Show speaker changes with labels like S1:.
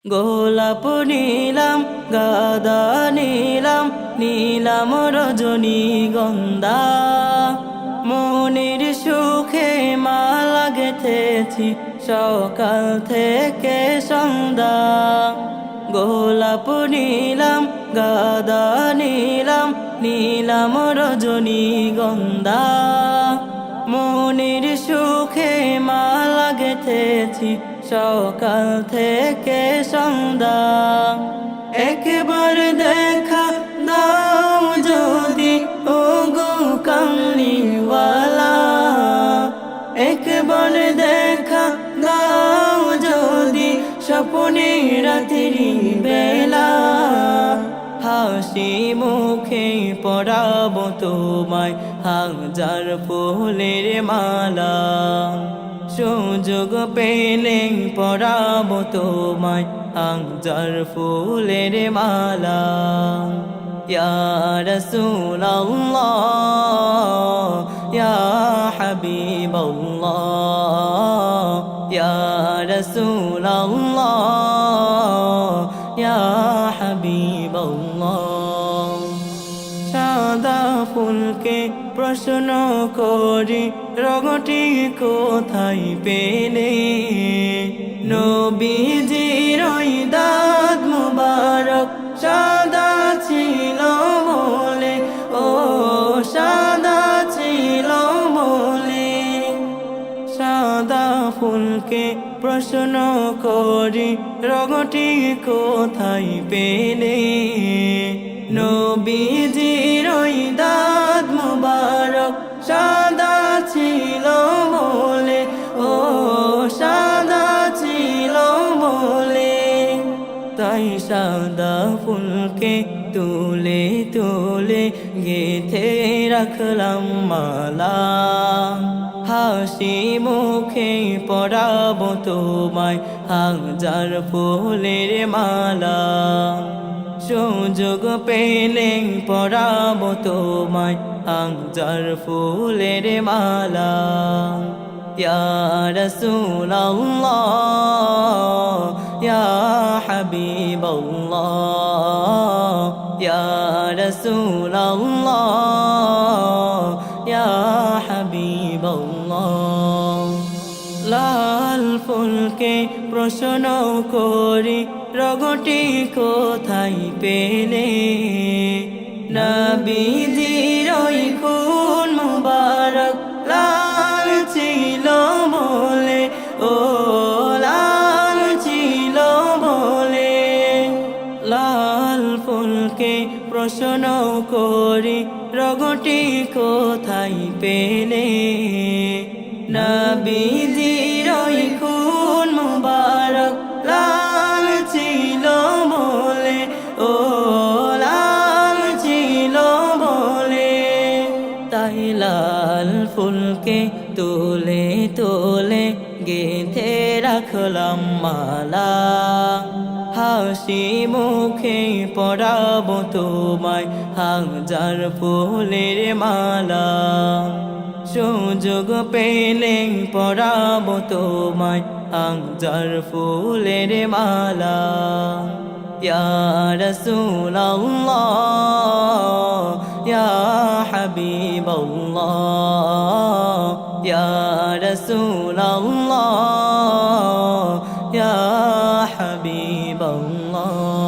S1: গোলাপ নীলাম গাদা নীলাম নীলাম রজনীগন্ধা মনের সুখে মালা গেথেছি সকাল থেকে সন্ধ্যা। গোলাপ নীলাম গাদা নীলাম নীলাম রজনীগন্ধা মনের সুখে মালা গেথেছি সকাল থেকে সন্ধ্যা। একবার দেখা দাও যদি ও গো কামলিওয়ালা, একবার দেখা দাও যদি স্বপ্নে রাত্রি বেলা। হাসি মুখে পরাবো তোমায় হাজার ফুলের মালা, সুযোগ পেলে পরাবো তোমায় হাজার ফুলের মালা। ইয়া রাসূলুল্লাহ ইয়া হাবিবাল্লাহ, ইয়া রাসূলুল্লাহ ইয়া হাবিবাল্লাহ। সাদা ফুলকে প্রশ্ন করি রঙটি কোথায় পেলে, নবীজির ওই দাঁত মুবারক সাদা ছিল বলে, ও সাদা ছিল বলে। সাদা ফুলকে প্রশ্ন করি রঙটি কোথায় পেলে, নবীজির ওই দাঁত মুবারক সাদা ছিল বলে, ও সাদা ছিল বলে। তাই সাদা ফুলকে তুলে তুলে গেথে রাখলাম মালা, হাসি মুখে পরাবো তোমায় হাজার ফুলের মালা। সুযোগ পেলে পরাবো তোমায় হাজার ফুলের মালা। ইয়া রাসূলুল্লাহ ইয়া হাবিবাল্লাহ, ইয়া রাসূলুল্লাহ ইয়া হাবিবাল্লাহ। লাল ফুলকে প্রশ্ন করি রঙটি কোথায় পেলে, নবীজির ওই খুন মুবারক লাল ছিল বলে, ও লাল ছিল বলে। লাল ফুলকে প্রশ্ন করি রঙটি কোথায় পেলে, নবীজির ওই খুন মুবারক লাল ছিল বলে, ও লাল ছিল বলে। তাই লাল ফুলকে তুলে তুলে গেথে রাখলাম মালা, হাসি মুখে পরাবো তোমায় হাজার ফুলের মালা। সুযোগ পেলে পরাবো তোমায় হাজার ফুলের মালা। ইয়া রাসূলুল্লাহ ইয়া হাবিবাল্লাহ, ইয়া রাসূলুল্লাহ ইয়া হাবিবাল্লাহ।